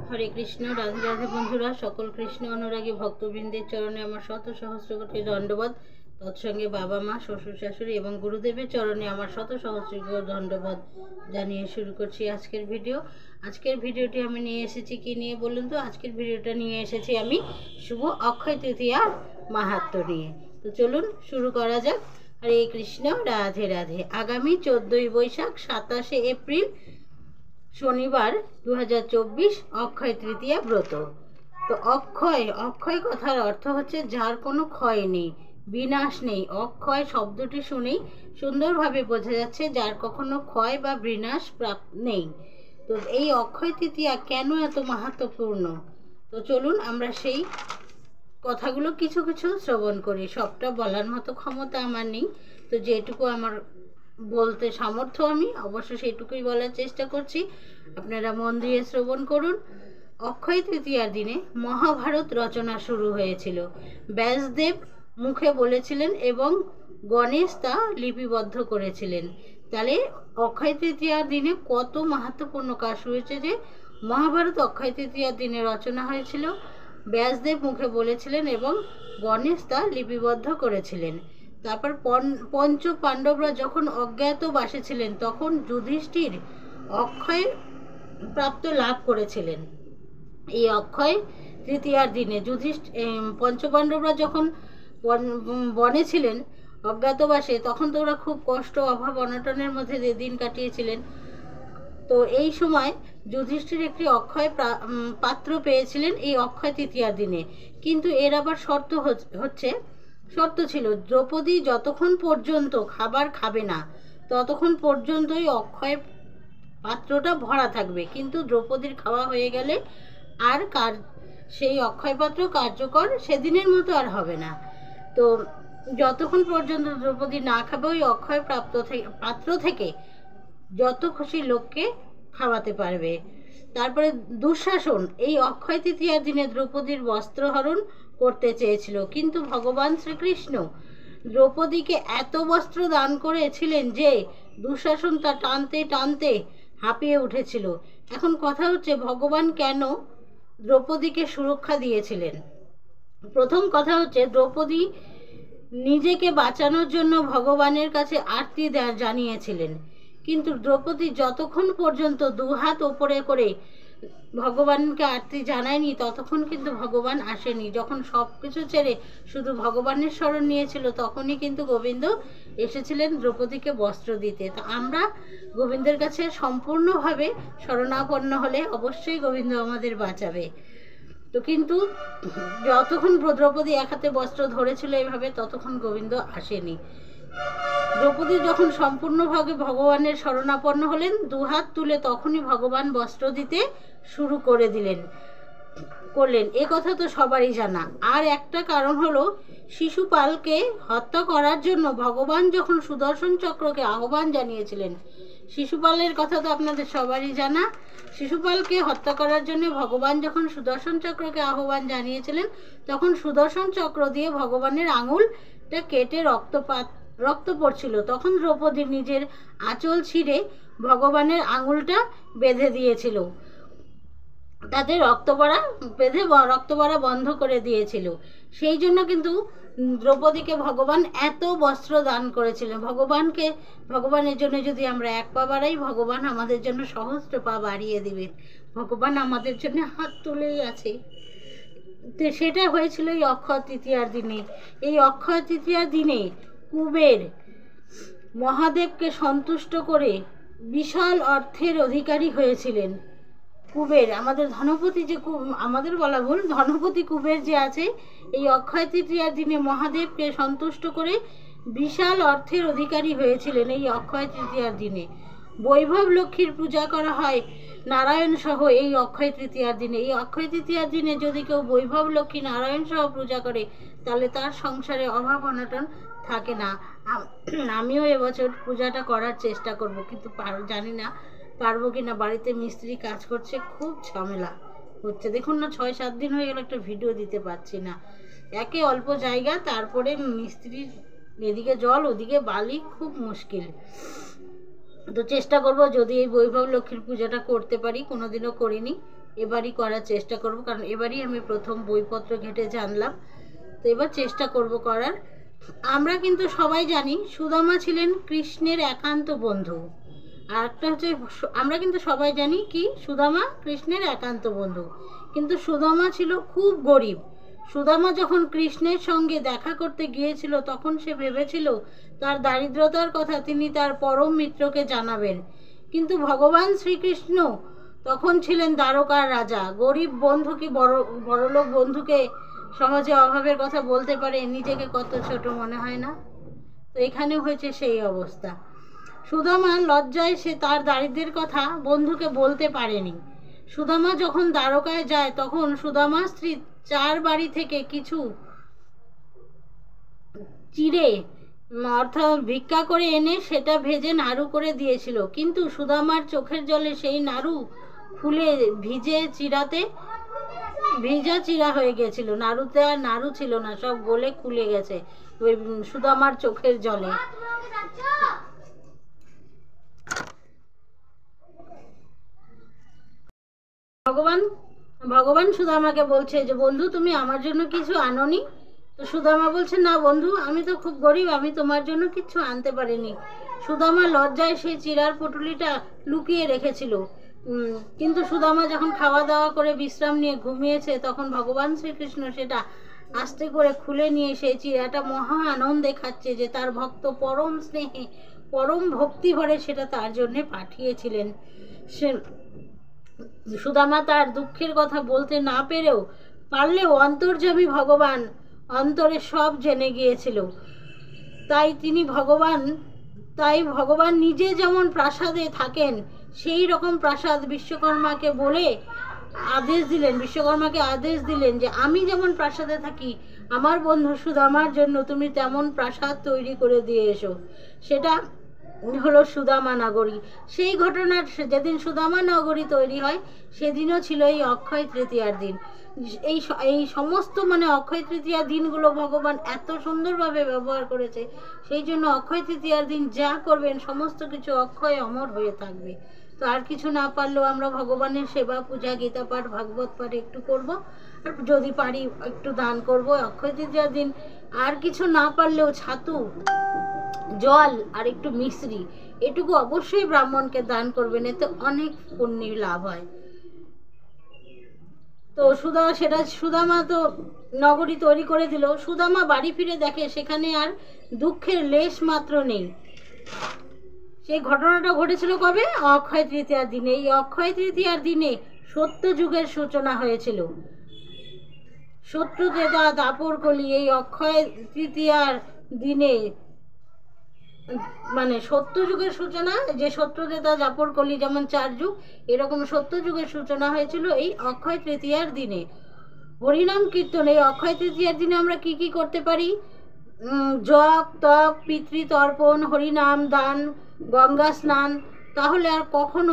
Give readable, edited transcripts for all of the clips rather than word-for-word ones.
হরে কৃষ্ণ। রাধে রাধে বন্ধুরা, সকল কৃষ্ণ অনুরাগী ভক্তবৃন্দের চরণে আমার শত সহস্র কোটি দণ্ডবোধ। তৎসঙ্গে বাবা মা, শ্বশুর শাশুড়ি এবং গুরুদেবের চরণে আমার শত সহস্র দণ্ডবোধ জানিয়ে শুরু করছি আজকের ভিডিও। আজকের ভিডিওটি আমি নিয়ে এসেছি কি নিয়ে বলুন তো? আজকের ভিডিওটা নিয়ে এসেছি আমি শুভ অক্ষয় তৃতীয়া মাহাত্ম্য নিয়ে। তো চলুন শুরু করা যাক। হরে কৃষ্ণ, রাধে রাধে। আগামী 14ই বৈশাখ 27শে এপ্রিল শনিবার 2024 অক্ষয় তৃতীয়া ব্রত। তো অক্ষয় কথার অর্থ হচ্ছে যার কোনো ক্ষয় নেই, বিনাশ নেই। অক্ষয় শব্দটি শুনেই সুন্দরভাবে বোঝা যাচ্ছে যার কখনো ক্ষয় বা বিনাশ নেই। তো এই অক্ষয় তৃতীয়া কেন এত মাহাত্ম্যপূর্ণ? তো চলুন আমরা সেই কথাগুলো কিছু কিছু শ্রবণ করি। সবটা বলার মতো ক্ষমতা আমার নেই, তো যেটুকু আমার বলতে সামর্থ্য আমি অবশ্য সেইটুকুই বলার চেষ্টা করছি। আপনারা মন দিয়ে শ্রবণ করুন। অক্ষয় তৃতীয়ার দিনে মহাভারত রচনা শুরু হয়েছিল। ব্যাসদেব মুখে বলেছিলেন এবং গণেশ তা লিপিবদ্ধ করেছিলেন। তাহলে অক্ষয় তৃতীয়ার দিনে কত মাহাত্ম্যপূর্ণ কাজ হয়েছে যে মহাভারত অক্ষয় তৃতীয়ার দিনে রচনা হয়েছিল, ব্যাসদেব মুখে বলেছিলেন এবং গণেশ তা লিপিবদ্ধ করেছিলেন। তারপর পঞ্চ পাণ্ডবরা যখন অজ্ঞাতবাসে ছিলেন তখন যুধিষ্ঠির অক্ষয় প্রাপ্ত লাভ করেছিলেন। এই অক্ষয় তৃতীয়ার দিনে পঞ্চপাণ্ডবরা যখন বনে ছিলেন অজ্ঞাতবাসে, তখন তো ওরা খুব কষ্ট, অভাব, অনটনের মধ্যে দিন কাটিয়েছিলেন। তো এই সময় যুধিষ্ঠির একটি অক্ষয় পাত্র পেয়েছিলেন এই অক্ষয় তৃতীয়ার দিনে। কিন্তু এর আবার শর্ত ছিল, দ্রৌপদী যতক্ষণ পর্যন্ত খাবার খাবে না ততক্ষণ পর্যন্তই অক্ষয় পাত্রটা ভরা থাকবে। কিন্তু দ্রৌপদীর খাওয়া হয়ে গেলে আর সেই অক্ষয় পাত্র কার্যকর সেদিনের মতো আর হবে না। তো যতক্ষণ পর্যন্ত দ্রৌপদী না খাবে ওই অক্ষয় পাত্র থেকে যত খুশি লোককে খাওয়াতে পারবে। তারপরে দুঃশাসন এই অক্ষয় তৃতীয়ার দিনে দ্রৌপদীর বস্ত্রহরণ করতে চেয়েছিল, কিন্তু ভগবান শ্রীকৃষ্ণ দ্রৌপদীকে এত বস্ত্র দান করেছিলেন যে দুঃশাসন তা টানতে টানতে হাঁপিয়ে উঠেছিল। এখন কথা হচ্ছে, ভগবান কেন দ্রৌপদীকে সুরক্ষা দিয়েছিলেন? প্রথম কথা হচ্ছে, দ্রৌপদী নিজেকে বাঁচানোর জন্য ভগবানের কাছে আরতি জানিয়েছিলেন। কিন্তু দ্রৌপদী যতক্ষণ পর্যন্ত দুহাত ওপরে করে ভগবানকে আরতি জানায়নি ততক্ষণ কিন্তু ভগবান আসেনি। যখন সব কিছু ছেড়ে শুধু ভগবানের শরণ নিয়েছিল তখনই কিন্তু গোবিন্দ এসেছিলেন দ্রৌপদীকে বস্ত্র দিতে। তো আমরা গোবিন্দের কাছে সম্পূর্ণভাবে শরণাপন্ন হলে অবশ্যই গোবিন্দ আমাদের বাঁচাবে। তো কিন্তু যতক্ষণ দ্রৌপদী এক হাতে বস্ত্র ধরেছিল এভাবে ততক্ষণ গোবিন্দ আসেনি। দ্রৌপদী যখন সম্পূর্ণভাবে ভগবানের শরণাপন্ন হলেন, দুহাত তুলে তখনই ভগবান বস্ত্র দিতে শুরু করলেন। এ কথা তো সবারই জানা। আর একটা কারণ হলো, শিশুপালকে হত্যা করার জন্য ভগবান যখন সুদর্শন চক্রকে আহ্বান জানিয়েছিলেন, শিশুপালের কথা তো আপনাদের সবারই জানা। শিশুপালকে হত্যা করার জন্য ভগবান যখন সুদর্শন চক্রকে আহ্বান জানিয়েছিলেন তখন সুদর্শন চক্র দিয়ে ভগবানের আঙুলটা কেটে রক্ত পড়ছিল। তখন দ্রৌপদী নিজের আঁচল ছিঁড়ে ভগবানের আঙুলটা বেঁধে দিয়েছিল, তাতে রক্ত পড়া বন্ধ করে দিয়েছিল। সেই জন্য কিন্তু দ্রৌপদীকে ভগবান এত বস্ত্র দান করেছিলেন। ভগবানের জন্য যদি আমরা এক পা বাড়াই, ভগবান আমাদের জন্য সহস্র পা বাড়িয়ে দিবেন। ভগবান আমাদের জন্য হাত তুলেই আছে। তো সেটা হয়েছিল এই অক্ষয় তৃতীয়ার দিনে। এই অক্ষয় তৃতীয়ার দিনে কুবের মহাদেবকে সন্তুষ্ট করে বিশাল অর্থের অধিকারী হয়েছিলেন। কুবের আমাদের ধনপতি, যে আমাদের বলা ভুল, ধনপতি কুবের যে আছে, এই অক্ষয় তৃতীয়ার দিনে মহাদেবকে সন্তুষ্ট করে বিশাল অর্থের অধিকারী হয়েছিলেন। এই অক্ষয় তৃতীয়ার দিনে বৈভব লক্ষ্মীর পূজা করা হয় নারায়ণ সহ এই অক্ষয় তৃতীয়ার দিনে। এই অক্ষয় তৃতীয়ার দিনে যদি কেউ বৈভব লক্ষ্মী নারায়ণ সহ পূজা করে তাহলে তার সংসারে অভাব অনটন থাকে না। আমিও এবছর পূজাটা করার চেষ্টা করব, কিন্তু জানি না পারবো কি না। বাড়িতে মিস্ত্রি কাজ করছে, খুব ঝামেলা হচ্ছে। দেখুন না, 6-7 দিন হয়ে গেল একটা ভিডিও দিতে পারছি না। একে অল্প জায়গা, তারপরে মিস্ত্রির এদিকে জল ওদিকে বালি, খুব মুশকিল। তো চেষ্টা করব যদি এই বৈভব লক্ষ্মীর পূজাটা করতে পারি, কোনোদিনও করিনি, এবারই করার চেষ্টা করব, কারণ এবারই আমি প্রথম বইপত্র ঘেটে জানলাম। তো এবার চেষ্টা করব করার। আমরা কিন্তু সবাই জানি সুদামা ছিলেন কৃষ্ণের একান্ত বন্ধু। আর একটা হচ্ছে আমরা কিন্তু সবাই জানি কি সুদামা কৃষ্ণের একান্ত বন্ধু, কিন্তু সুদামা ছিল খুব গরিব। সুদামা যখন কৃষ্ণের সঙ্গে দেখা করতে গিয়েছিল তখন সে ভেবেছিল তার দারিদ্রতার কথা তিনি তার পরম মিত্রকে জানাবেন, কিন্তু ভগবান শ্রীকৃষ্ণ তখন ছিলেন দ্বারকার রাজা। গরিব বন্ধু কি বড়লোক বন্ধুকে সহজে অভাবের কথা বলতে পারে? নিজেকে কত ছোট মনে হয় না? তো এখানে হয়েছে সেই অবস্থা। সুদামার লজ্জায় সে তার দারিদ্র্যের কথা বন্ধুকে বলতে পারেনি। সুদামা যখন দ্বারকায় যায় তখন সুদামার স্ত্রী 4 বাড়ি থেকে কিছু চিড়ে অর্থাৎ ভিক্ষা করে এনে সেটা ভেজে নাড়ু করে দিয়েছিল, কিন্তু সুদামার চোখের জলে সেই নাড়ু ফুলে ভিজা চিরা হয়ে গেছিল। নাড়ুতে আর নাড়ু ছিল না, সব গলে খুলে গেছে ওই সুদামার চোখের জলে। ভগবান সুদামাকে বলছে যে বন্ধু তুমি আমার জন্য কিছু আনোনি? তো সুদামা বলছে না বন্ধু, আমি তো খুব গরিব, আমি তোমার জন্য কিছু আনতে পারিনি। সুদামা লজ্জায় সেই চিরার পুটুলিটা লুকিয়ে রেখেছিল। কিন্তু সুদামা যখন খাওয়া দাওয়া করে বিশ্রাম নিয়ে ঘুমিয়েছে তখন ভগবান শ্রীকৃষ্ণ সেটা আস্তে করে খুলে নিয়ে সেই চিরাটা মহা আনন্দে খাচ্ছে যে তার ভক্ত পরম স্নেহে পরম ভক্তি ভরে সেটা তার জন্যে পাঠিয়েছিলেন। সে সুদামা তার দুঃখের কথা বলতে না পারলেও অন্তর্যামী ভগবান অন্তরে সব জেনে গিয়েছিল। তাই ভগবান নিজে যেমন প্রাসাদে থাকেন সেই রকম প্রাসাদ বিশ্বকর্মাকে আদেশ দিলেন যে আমি যেমন প্রাসাদে থাকি আমার বন্ধু সুদামার জন্য তুমি তেমন প্রাসাদ তৈরি করে দিয়ে এসো। সেটা হলো সুদামা নগরী। সেই ঘটনার যেদিন সুদামা নগরী তৈরি হয় সেদিনও ছিল এই অক্ষয় তৃতীয়ার দিন। এই সমস্ত অক্ষয় তৃতীয়ার দিনগুলো ভগবান এত সুন্দরভাবে ব্যবহার করেছে, সেই জন্য অক্ষয় তৃতীয়ার দিন যা করবেন সমস্ত কিছু অক্ষয় অমর হয়ে থাকবে। তো আর কিছু না পারলেও আমরা ভগবানের সেবা, পূজা, গীতা পাঠ, ভাগবত পাঠ একটু করব, আর যদি পারি একটু দান করব অক্ষয় তৃতীয়ার দিন। আর কিছু না পারলেও ছাতু, জল আর একটু মিশ্রি এটুকু অবশ্যই ব্রাহ্মণকে দান করবেন, এতে অনেক পুণ্য লাভ হয়। তো সুদামা তো নগরী তৈরি করে দিল। সুদামা বাড়ি ফিরে দেখে সেখানে আর দুঃখের লেশ মাত্র নেই। সেই ঘটনাটা ঘটেছিল কবে? অক্ষয় তৃতীয়ার দিনে। এই অক্ষয় তৃতীয়ার দিনে সত্য যুগের সূচনা হয়েছিল। শত্রু ত্রেতা দাপর কলি এই অক্ষয় তৃতীয়ার দিনে সত্য যুগের সূচনা, যে সত্য ত্রেতা দাপর কলি যেমন 4 যুগ, এরকম সত্য যুগের সূচনা হয়েছিল এই অক্ষয় তৃতীয়ার দিনে। হরিনাম কীর্তন। এই অক্ষয় তৃতীয়ার দিনে আমরা কি কি করতে পারি? জপ, তপ, পিতৃতর্পণ, হরিনাম, দান, গঙ্গা স্নান। তাহলে আর কখনো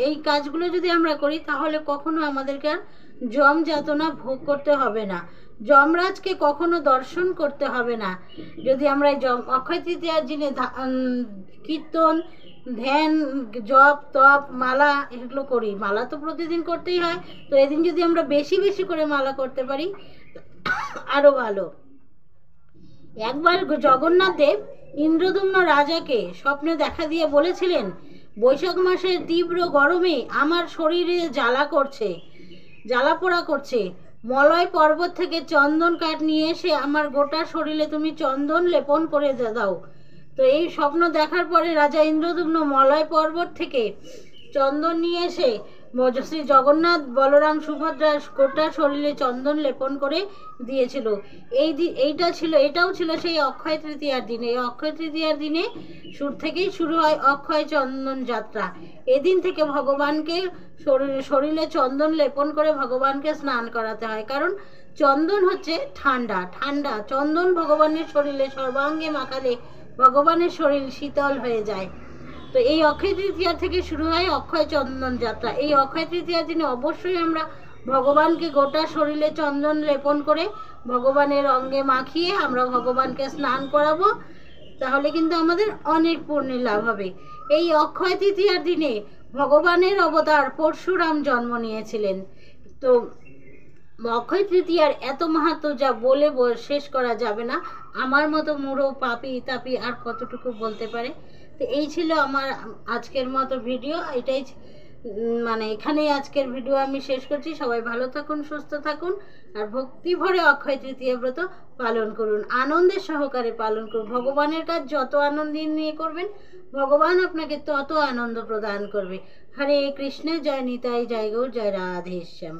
এই কাজগুলো যদি আমরা করি তাহলে কখনো আমাদেরকে আর যম যাতনা ভোগ করতে হবে না, যমরাজকে কখনো দর্শন করতে হবে না। যদি আমরা এই অক্ষয় তৃতীয়ার দিনে কীর্তন, ধ্যান, জপ, তপ, মালা এগুলো করি। মালা তো প্রতিদিন করতেই হয়, তো এদিন যদি আমরা বেশি বেশি করে মালা করতে পারি আরো ভালো। একবার জগন্নাথ দেব ইন্দ্রদুম্ন রাজাকে স্বপ্নে দেখা দিয়ে বলেছিলেন, বৈশাখ মাসের তীব্র গরমে আমার শরীরে জ্বালা পোড়া করছে, মলয় পর্বত থেকে চন্দন কাঠ নিয়ে এসে আমার গোটা শরীরে তুমি চন্দন লেপন করে দাও। তো এই স্বপ্ন দেখার পরে রাজা ইন্দ্রদুম্ন মলয় পর্বত থেকে চন্দন নিয়ে এসে শ্রী জগন্নাথ, বলরাম, সুভদ্রার গোটা শরীরে চন্দন লেপন করে দিয়েছিল। এটাও ছিল সেই অক্ষয় তৃতীয়ার দিনে। এই অক্ষয় তৃতীয়ার দিনে থেকেই শুরু হয় অক্ষয় চন্দন যাত্রা। এদিন থেকে ভগবানকে শরীরে চন্দন লেপন করে ভগবানকে স্নান করাতে হয়, কারণ চন্দন হচ্ছে ঠান্ডা। চন্দন ভগবানের শরীরে সর্বাঙ্গে মাখালে ভগবানের শরীর শীতল হয়ে যায়। তো এই অক্ষয় তৃতীয়া থেকে শুরু হয় অক্ষয় চন্দন যাত্রা। এই অক্ষয় তৃতীয়ার দিনে অবশ্যই আমরা ভগবানকে গোটা শরীরে চন্দন লেপন করে ভগবানের অঙ্গে মাখিয়ে আমরা ভগবানকে স্নান করাবো, তাহলে কিন্তু আমাদের অনেক পুণ্য লাভ হবে। এই অক্ষয় তৃতীয়ার দিনে ভগবানের অবতার পরশুরাম জন্ম নিয়েছিলেন। তো অক্ষয় তৃতীয়ার এত মাহাত্ম যা বলে শেষ করা যাবে না। আমার মতো মুড়ো পাপি তাপি আর কতটুকু বলতে পারে। তো এই ছিল আমার আজকের মতো ভিডিও। এটাই মানে এখানেই আজকের ভিডিও আমি শেষ করছি। সবাই ভালো থাকুন, সুস্থ থাকুন, আর ভক্তি ভরে অক্ষয় তৃতীয়া ব্রত পালন করুন, আনন্দের সহকারে পালন করুন। ভগবানের কাজ যত আনন্দ নিয়ে করবেন, ভগবান আপনাকে তত আনন্দ প্রদান করবে। হরে কৃষ্ণ, জয় নিতাই, জয় গৌর, জয় রাধেশ্যাম।